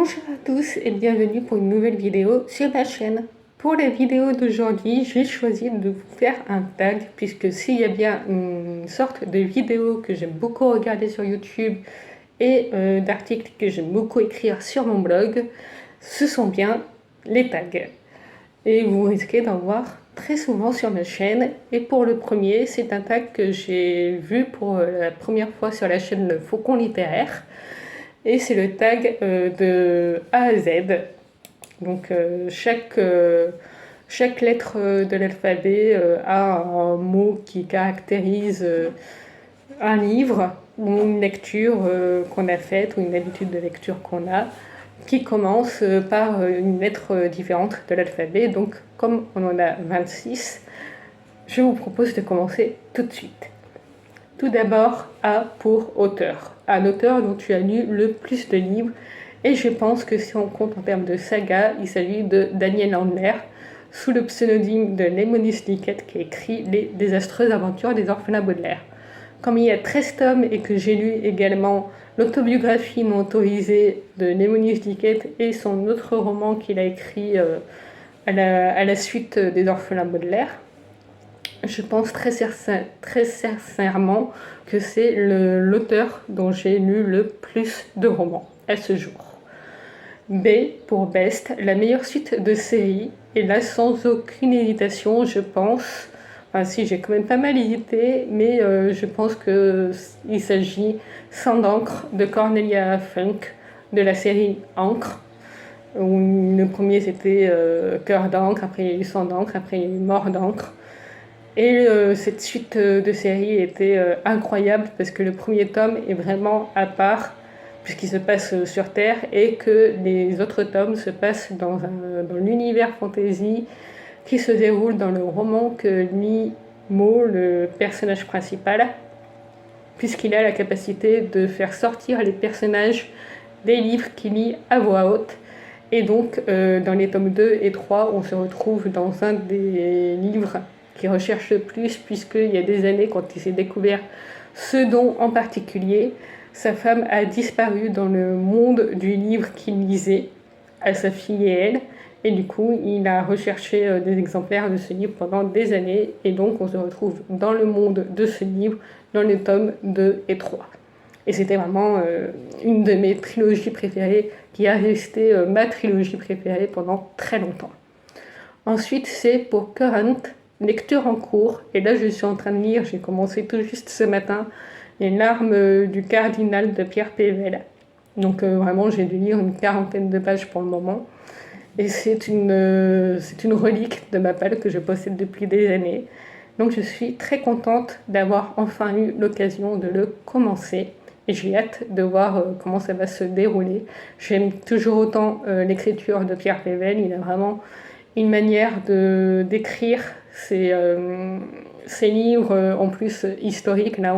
Bonjour à tous et bienvenue pour une nouvelle vidéo sur ma chaîne. Pour la vidéo d'aujourd'hui, j'ai choisi de vous faire un tag puisque s'il y a bien une sorte de vidéo que j'aime beaucoup regarder sur YouTube et d'articles que j'aime beaucoup écrire sur mon blog, ce sont bien les tags. Et vous risquez d'en voir très souvent sur ma chaîne. Et pour le premier, c'est un tag que j'ai vu pour la première fois sur la chaîne Le Faucon Littéraire. Et c'est le tag de A à Z. Donc chaque lettre de l'alphabet a un mot qui caractérise un livre ou une lecture qu'on a faite ou une habitude de lecture qu'on a, qui commence par une lettre différente de l'alphabet. Donc comme on en a 26, je vous propose de commencer tout de suite. Tout d'abord, A pour auteur. Un auteur dont tu as lu le plus de livres. Et je pense que si on compte en termes de saga, il s'agit de Daniel Landler, sous le pseudonyme de Némonis Liquette, qui a écrit Les désastreuses aventures des orphelins Baudelaire. Comme il y a 13 tomes et que j'ai lu également l'autobiographie non autorisée de Némonis Liquette et son autre roman qu'il a écrit à la suite des orphelins Baudelaire, je pense très sincèrement que c'est l'auteur dont j'ai lu le plus de romans à ce jour. B pour Best, la meilleure suite de série, et là sans aucune hésitation, je pense, enfin si j'ai quand même pas mal hésité, mais je pense qu'il s'agit Sang d'encre de Cornelia Funk, de la série Encre, où le premier c'était Cœur d'encre, après il y a eu Sang d'encre, après il y a eu Mort d'encre. Et cette suite de séries était incroyable parce que le premier tome est vraiment à part puisqu'il se passe sur Terre et que les autres tomes se passent dans l'univers fantasy qui se déroule dans le roman que lit Mo, le personnage principal, puisqu'il a la capacité de faire sortir les personnages des livres qu'il lit à voix haute. Et donc, dans les tomes 2 et 3, on se retrouve dans un des livres qui recherche le plus, puisqu'il y a des années, quand il s'est découvert ce don en particulier, sa femme a disparu dans le monde du livre qu'il lisait à sa fille et elle. Et du coup, il a recherché des exemplaires de ce livre pendant des années. Et donc, on se retrouve dans le monde de ce livre, dans les tomes 2 et 3. Et c'était vraiment une de mes trilogies préférées, qui a resté ma trilogie préférée pendant très longtemps. Ensuite, c'est pour Current, lecture en cours. Et là, je suis en train de lire, j'ai commencé tout juste ce matin, Les larmes du cardinal de Pierre Pével. Donc vraiment, j'ai dû lire une 40aine de pages pour le moment. Et c'est une relique de ma palle que je possède depuis des années. Donc je suis très contente d'avoir enfin eu l'occasion de le commencer. Et j'ai hâte de voir comment ça va se dérouler. J'aime toujours autant l'écriture de Pierre Pével. Il a vraiment une manière d'écrire ces livres en plus historiques. Là,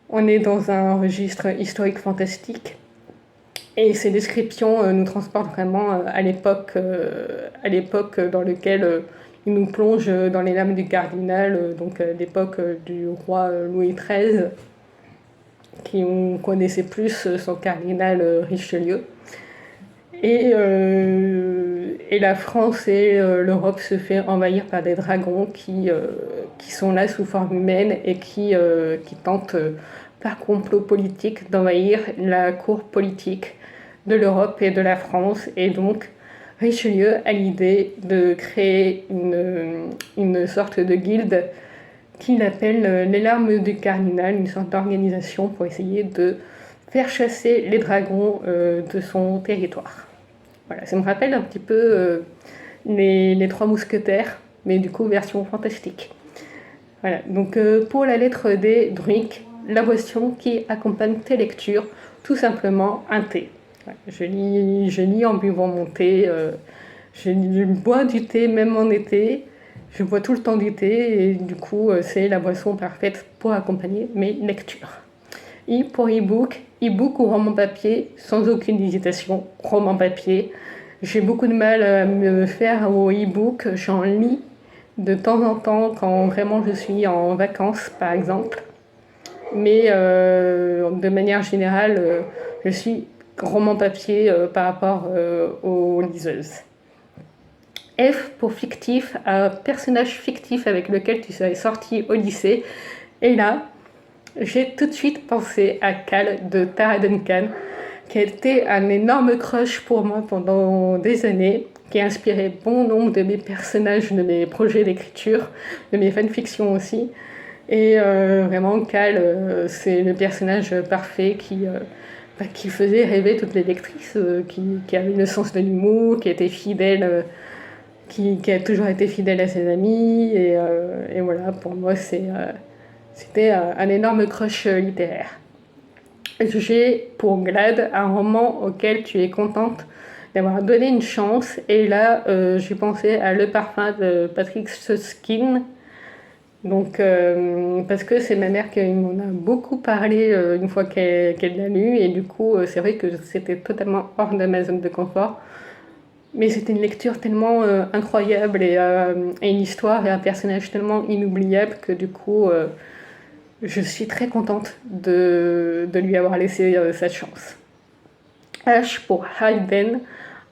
on est dans un registre historique fantastique. Et ces descriptions nous transportent vraiment à l'époque dans laquelle il nous plonge dans les larmes du cardinal, donc l'époque du roi Louis XIII, qui on connaissait plus son cardinal Richelieu. Et la France et l'Europe se fait envahir par des dragons qui sont là sous forme humaine et qui tentent par complot politique d'envahir la cour politique de l'Europe et de la France. Et donc Richelieu a l'idée de créer une sorte de guilde qu'il appelle les larmes du cardinal, une sorte d'organisation pour essayer de faire chasser les dragons de son territoire. Voilà, ça me rappelle un petit peu les Trois Mousquetaires, mais du coup version fantastique. Voilà, donc pour la lettre D, drink, la boisson qui accompagne tes lectures, tout simplement un thé. Voilà, je lis en buvant mon thé, je bois du thé même en été, je bois tout le temps du thé et du coup c'est la boisson parfaite pour accompagner mes lectures. I pour e-book ou roman papier, sans aucune hésitation, roman papier. J'ai beaucoup de mal à me faire au e-book, j'en lis de temps en temps quand vraiment je suis en vacances par exemple. Mais de manière générale, je suis roman papier par rapport aux liseuses. F pour fictif, un personnage fictif avec lequel tu serais sorti au lycée. Et là, j'ai tout de suite pensé à Cal de Tara Duncan, qui a été un énorme crush pour moi pendant des années, qui a inspiré bon nombre de mes personnages, de mes projets d'écriture, de mes fanfictions aussi. Et vraiment, Cal, c'est le personnage parfait qui faisait rêver toutes les lectrices, qui avait le sens de l'humour, qui était fidèle, qui a toujours été fidèle à ses amis. Et voilà, pour moi, c'était un énorme crush littéraire. J'ai pour Glad un roman auquel tu es contente d'avoir donné une chance. Et là, j'ai pensé à Le Parfum de Patrick Süskind. Donc, parce que c'est ma mère qui m'en a beaucoup parlé une fois qu'elle l'a lu. Et du coup, c'est vrai que c'était totalement hors de ma zone de confort. Mais c'était une lecture tellement incroyable et une histoire et un personnage tellement inoubliable que du coup, je suis très contente de lui avoir laissé cette chance. H pour Hayden,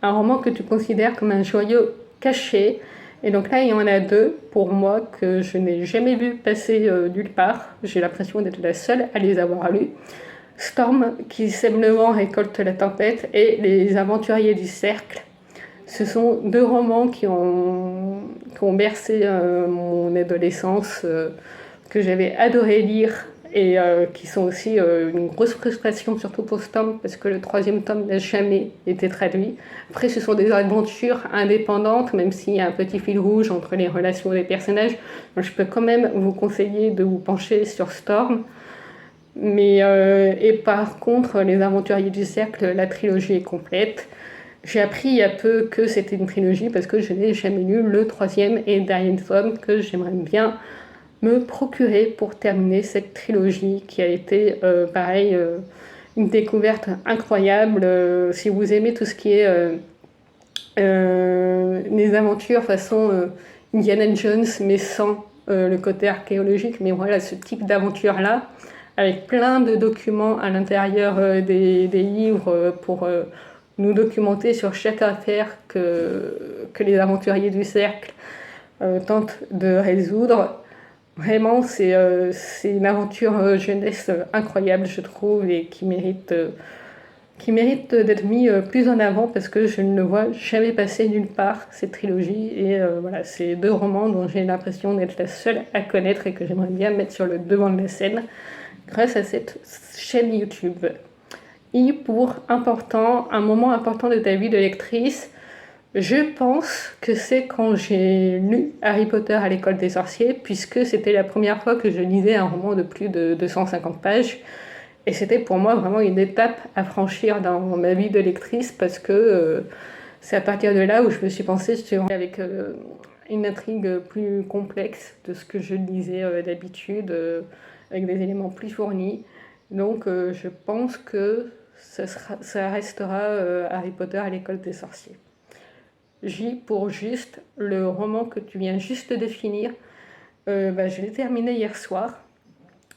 un roman que tu considères comme un joyau caché. Et donc là, il y en a deux pour moi que je n'ai jamais vu passer nulle part. J'ai l'impression d'être la seule à les avoir lus. Storm, qui sème le vent, récolte la tempête, et Les Aventuriers du Cercle. Ce sont deux romans qui ont bercé mon adolescence, que j'avais adoré lire et qui sont aussi une grosse frustration, surtout pour Storm, parce que le troisième tome n'a jamais été traduit. Après, ce sont des aventures indépendantes, même s'il y a un petit fil rouge entre les relations des personnages. Je peux quand même vous conseiller de vous pencher sur Storm. Mais, et par contre, Les Aventuriers du Cercle, la trilogie est complète. J'ai appris il y a peu que c'était une trilogie parce que je n'ai jamais lu le troisième et dernier tome que j'aimerais bien me procurer pour terminer cette trilogie qui a été, pareil, une découverte incroyable. Si vous aimez tout ce qui est les aventures façon Indiana Jones, mais sans le côté archéologique, mais voilà, ce type d'aventure-là, avec plein de documents à l'intérieur des livres pour nous documenter sur chaque affaire que les aventuriers du cercle tentent de résoudre. Vraiment, c'est une aventure jeunesse incroyable, je trouve, et qui mérite d'être mis plus en avant parce que je ne le vois jamais passer nulle part, cette trilogie. Et voilà, c'est deux romans dont j'ai l'impression d'être la seule à connaître et que j'aimerais bien mettre sur le devant de la scène grâce à cette chaîne YouTube. Et pour important, un moment important de ta vie de lectrice, je pense que c'est quand j'ai lu Harry Potter à l'école des sorciers, puisque c'était la première fois que je lisais un roman de plus de 250 pages. Et c'était pour moi vraiment une étape à franchir dans ma vie de lectrice, parce que c'est à partir de là où je me suis pensée sur avec une intrigue plus complexe de ce que je lisais d'habitude, avec des éléments plus fournis. Donc je pense que ça restera Harry Potter à l'école des sorciers. J pour Juste, le roman que tu viens juste de finir. Je l'ai terminé hier soir.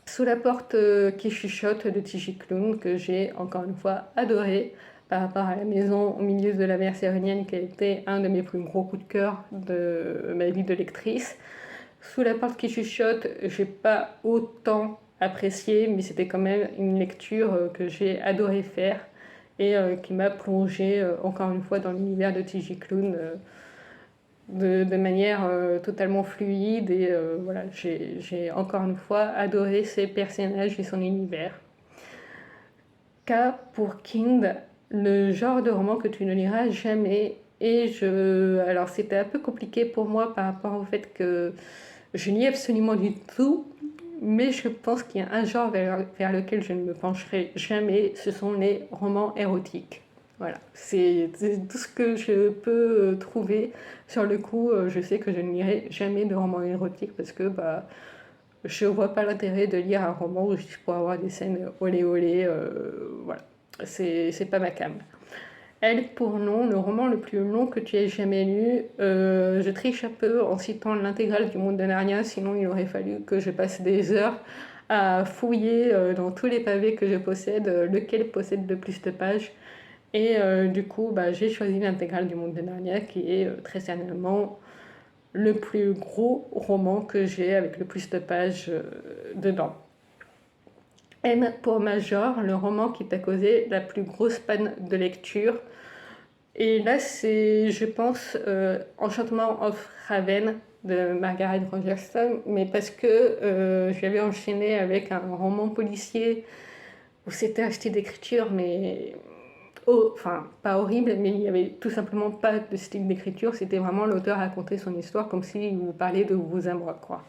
Sous la porte qui chuchote de T.J. Klune, que j'ai encore une fois adoré par rapport à La maison au milieu de la mer Sérénienne, qui a été un de mes plus gros coups de cœur de ma vie de lectrice. Sous la porte qui chuchote, j'ai pas autant apprécié, mais c'était quand même une lecture que j'ai adoré faire et qui m'a plongée encore une fois dans l'univers de T.J. Klune de manière totalement fluide. Et voilà, j'ai encore une fois adoré ses personnages et son univers. K pour Kind, le genre de roman que tu ne liras jamais. Et alors c'était un peu compliqué pour moi par rapport au fait que je lis absolument du tout, mais je pense qu'il y a un genre vers lequel je ne me pencherai jamais, ce sont les romans érotiques. Voilà, c'est tout ce que je peux trouver. Sur le coup, je sais que je ne lirai jamais de romans érotiques parce que je vois pas l'intérêt de lire un roman juste pour avoir des scènes olé olé. Voilà, c'est pas ma came. Elle pour non, le roman le plus long que tu aies jamais lu. Je triche un peu en citant l'intégrale du Monde de Narnia, sinon il aurait fallu que je passe des heures à fouiller dans tous les pavés que je possède, lequel possède le plus de pages. Et du coup, j'ai choisi l'intégrale du Monde de Narnia, qui est très certainement le plus gros roman que j'ai, avec le plus de pages dedans. M pour Major, le roman qui t'a causé la plus grosse panne de lecture. Et là, c'est, je pense, Enchantement of Raven de Margaret Rogerstone, mais parce que je l'avais enchaîné avec un roman policier où c'était un style d'écriture, mais enfin, pas horrible, mais il n'y avait tout simplement pas de style d'écriture. C'était vraiment l'auteur raconter son histoire comme s'il vous parlait de vous à moi, quoi.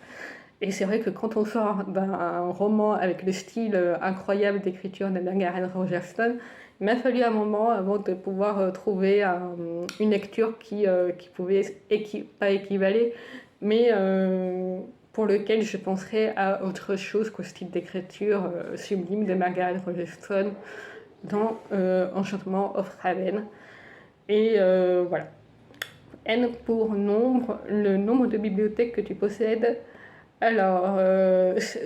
Et c'est vrai que quand on sort d'un roman avec le style incroyable d'écriture de Margaret Rogerstone, il m'a fallu un moment avant de pouvoir trouver une lecture qui pouvait pas équivaler, mais pour lequel je penserais à autre chose qu'au style d'écriture sublime de Margaret Rogerstone dans Enchantement of Raven. Et voilà. N pour nombre, le nombre de bibliothèques que tu possèdes. Alors,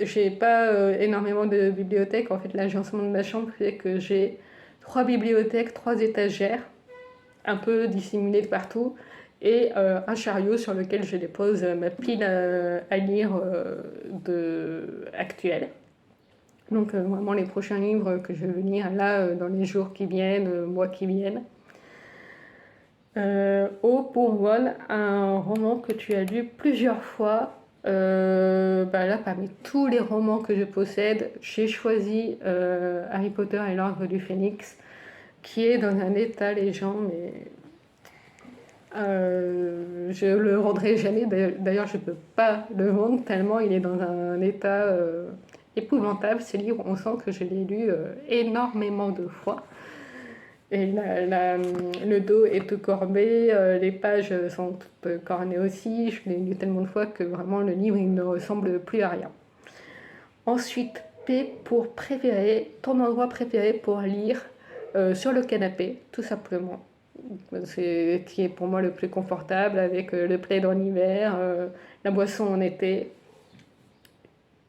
j'ai pas énormément de bibliothèques. En fait, l'agencement de ma chambre fait que j'ai 3 bibliothèques, 3 étagères, un peu disséminées de partout, et un chariot sur lequel je dépose ma pile à lire actuelle. Donc, vraiment, les prochains livres que je vais lire là, dans les jours qui viennent, mois qui viennent. O pour One, un roman que tu as lu plusieurs fois. Là, parmi tous les romans que je possède, j'ai choisi Harry Potter et l'Ordre du Phénix, qui est dans un état, les gens, mais je le vendrai jamais. D'ailleurs, je peux pas le vendre tellement il est dans un état épouvantable. Ce livre, on sent que je l'ai lu énormément de fois. Et le dos est tout corné, les pages sont toutes cornées aussi. Je l'ai lu tellement de fois que vraiment le livre il ne ressemble plus à rien. Ensuite, P pour préféré, ton endroit préféré pour lire sur le canapé, tout simplement. C'est qui est pour moi le plus confortable avec le plaid en hiver, la boisson en été.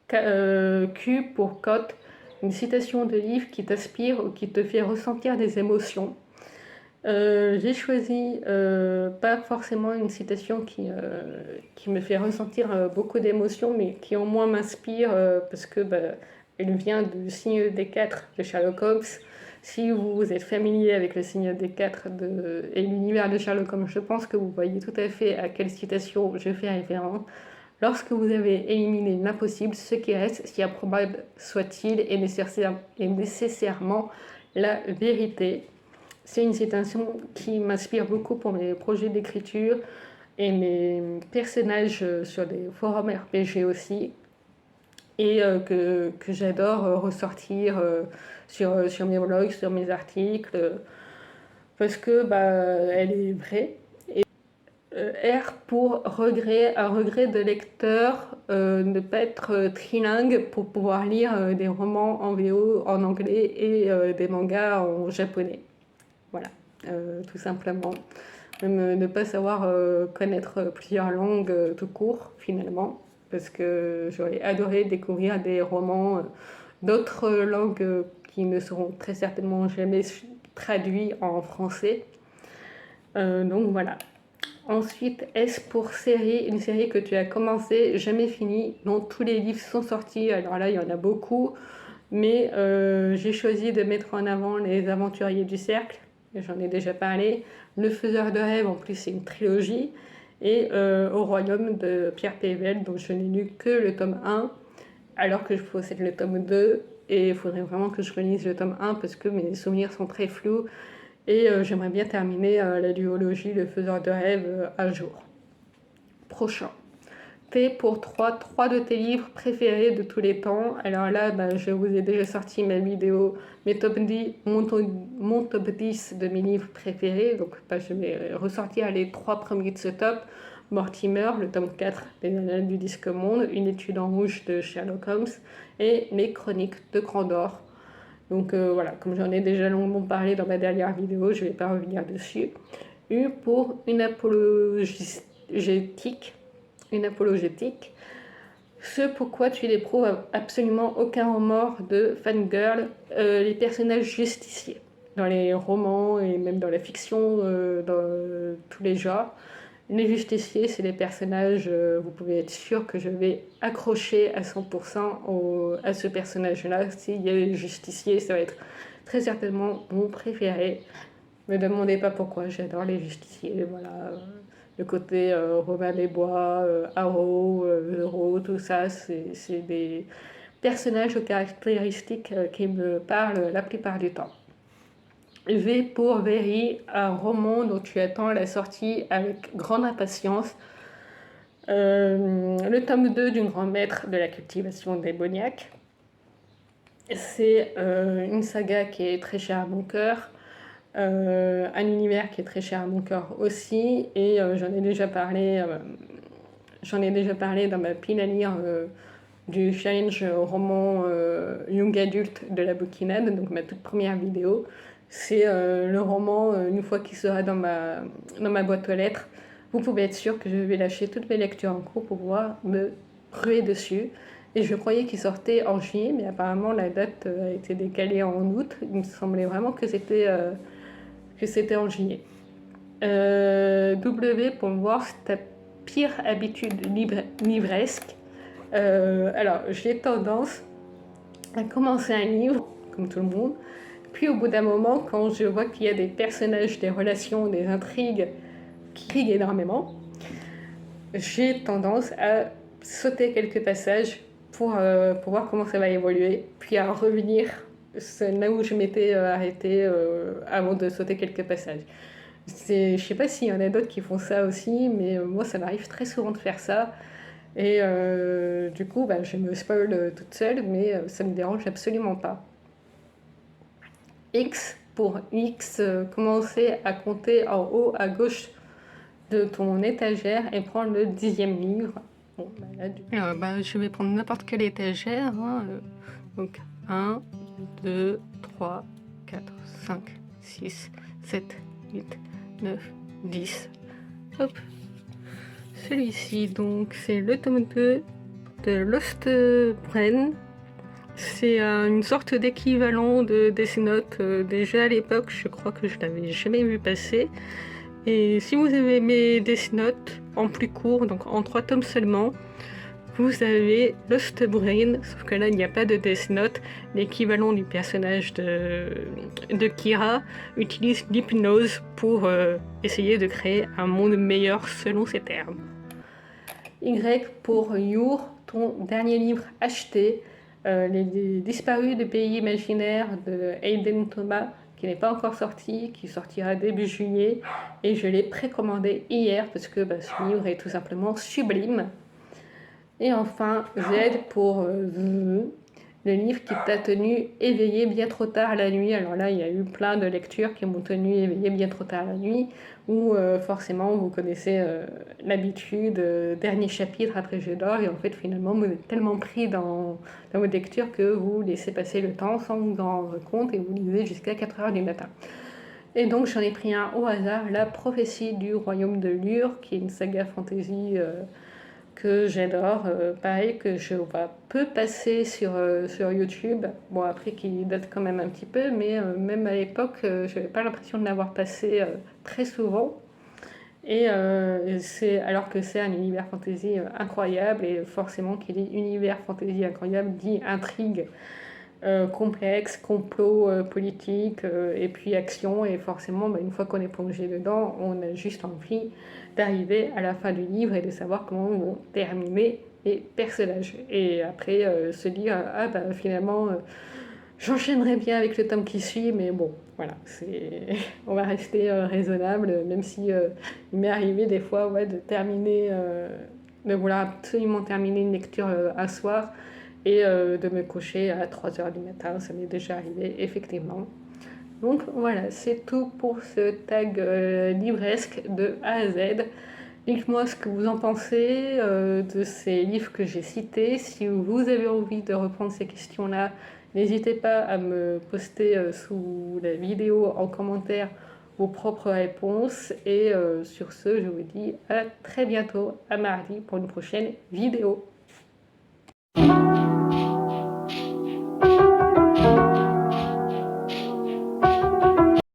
Q pour Cote, une citation de livre qui t'inspire ou qui te fait ressentir des émotions. J'ai choisi pas forcément une citation qui me fait ressentir beaucoup d'émotions, mais qui au moins m'inspire parce que elle vient du signe des 4 de Sherlock Holmes. Si vous êtes familier avec le signe des 4 et l'univers de Sherlock Holmes, je pense que vous voyez tout à fait à quelle citation je fais référence. Lorsque vous avez éliminé l'impossible, ce qui reste, si improbable soit-il, est nécessairement la vérité. C'est une citation qui m'inspire beaucoup pour mes projets d'écriture et mes personnages sur des forums RPG aussi, et que j'adore ressortir sur mes blogs, sur mes articles, parce que elle est vraie. R pour regret, un regret de lecteur, ne pas être trilingue pour pouvoir lire des romans en VO en anglais et des mangas en japonais. Voilà, tout simplement. Ne pas savoir connaître plusieurs langues tout court, finalement, parce que j'aurais adoré découvrir des romans d'autres langues qui ne seront très certainement jamais traduits en français. Donc voilà. Ensuite, S pour série, une série que tu as commencé, jamais finie, dont tous les livres sont sortis. Alors là, il y en a beaucoup, mais j'ai choisi de mettre en avant Les Aventuriers du Cercle, j'en ai déjà parlé. Le Faiseur de rêves, en plus, c'est une trilogie. Et Au Royaume de Pierre Pével, dont je n'ai lu que le tome 1, alors que je possède le tome 2. Et il faudrait vraiment que je relise le tome 1 parce que mes souvenirs sont très flous. Et j'aimerais bien terminer la duologie Le Faiseur de rêves un jour. Prochain. T pour 3 de tes livres préférés de tous les temps. Alors là, je vous ai déjà sorti ma vidéo, mon top 10 de mes livres préférés. Donc je vais ressortir les 3 premiers de ce top. Mortimer, le tome 4 des Annales du Disque Monde, Une étude en rouge de Sherlock Holmes et Les Chroniques de Crandor. Donc voilà, comme j'en ai déjà longuement parlé dans ma dernière vidéo, je ne vais pas revenir dessus. U pour une apologétique. Ce pourquoi tu n'éprouves absolument aucun remords de fangirl, les personnages justiciers. dans les romans et même dans la fiction, dans tous les genres. Les justiciers, c'est des personnages, vous pouvez être sûr que je vais accrocher à 100% à ce personnage-là. S'il y a les justiciers, ça va être très certainement mon préféré. Me demandez pas pourquoi, j'adore les justiciers, voilà. Le côté Robin des Bois, Arrow, Zoro, tout ça, c'est des personnages aux caractéristiques qui me parlent la plupart du temps. V pour Very, un roman dont tu attends la sortie avec grande impatience. Le tome 2 du grand maître de la cultivation démoniaque. C'est une saga qui est très chère à mon cœur, un univers qui est très cher à mon cœur aussi, et j'en ai déjà parlé dans ma pile à lire du challenge roman Young Adult de la Bouquinade, donc ma toute première vidéo. C'est le roman, une fois qu'il sera dans ma boîte aux lettres, vous pouvez être sûr que je vais lâcher toutes mes lectures en cours pour pouvoir me ruer dessus. Et je croyais qu'il sortait en juillet, mais apparemment la date a été décalée en août. Il me semblait vraiment que c'était en juillet. W pour voir ta pire habitude livresque. Alors, j'ai tendance à commencer un livre, comme tout le monde, puis au bout d'un moment, quand je vois qu'il y a des personnages, des relations, des intrigues qui crient énormément, j'ai tendance à sauter quelques passages pour voir comment ça va évoluer, puis à revenir là où je m'étais arrêtée avant de sauter quelques passages. Je sais pas s'il y en a d'autres qui font ça aussi, mais moi ça m'arrive très souvent de faire ça. Et du coup, je me spoil toute seule, mais ça me dérange absolument pas. X pour X, commencer à compter en haut à gauche de ton étagère et prendre le 10e livre. Bon, là, je vais prendre n'importe quelle étagère. Hein, donc 1, 2, 3, 4, 5, 6, 7, 8, 9, 10. Hop. Celui-ci, donc, c'est le tome 2 de Lost Brain. C'est une sorte d'équivalent de Death Note. Déjà à l'époque, je crois que je l'avais jamais vu passer. Et si vous avez aimé Death Note en plus court, donc en 3 tomes seulement, vous avez Lost Brain, sauf que là il n'y a pas de Death Note. L'équivalent du personnage de Kira utilise l'hypnose pour essayer de créer un monde meilleur selon ses termes. Y pour Your, ton dernier livre acheté, Les disparus du pays imaginaire de Hayden Thomas, qui n'est pas encore sorti, qui sortira début juillet, et je l'ai précommandé hier parce que ce livre est tout simplement sublime. Et enfin, Z pour le livre qui t'a tenu éveillé bien trop tard la nuit. Alors là, il y a eu plein de lectures qui m'ont tenu éveillé bien trop tard la nuit, où forcément vous connaissez l'habitude, dernier chapitre après je dors, et en fait finalement vous êtes tellement pris dans votre lecture que vous laissez passer le temps sans vous en rendre compte et vous lisez jusqu'à 4h du matin. Et donc j'en ai pris un au hasard, La prophétie du royaume de Lure, qui est une saga fantasy que j'adore, pareil, que je vois peu passer sur YouTube. Bon, après, qui date quand même un petit peu, mais même à l'époque, je n'avais pas l'impression de l'avoir passé très souvent. Et alors que c'est un univers fantasy incroyable, et forcément, qui dit univers fantasy incroyable dit intrigue complexe, complot politique, et puis action. Et forcément, une fois qu'on est plongé dedans, on a juste envie d'arriver à la fin du livre et de savoir comment vont terminer les personnages. Et après, se dire, finalement, j'enchaînerai bien avec le tome qui suit, mais bon, voilà, on va rester raisonnable, même si il m'est arrivé des fois de terminer, de vouloir absolument terminer une lecture un soir, et de me coucher à 3h du matin, ça m'est déjà arrivé, effectivement. Donc voilà, c'est tout pour ce tag livresque de A à Z. Dites-moi ce que vous en pensez de ces livres que j'ai cités. Si vous avez envie de reprendre ces questions-là, n'hésitez pas à me poster sous la vidéo en commentaire vos propres réponses. Et sur ce, je vous dis à très bientôt, à mardi, pour une prochaine vidéo.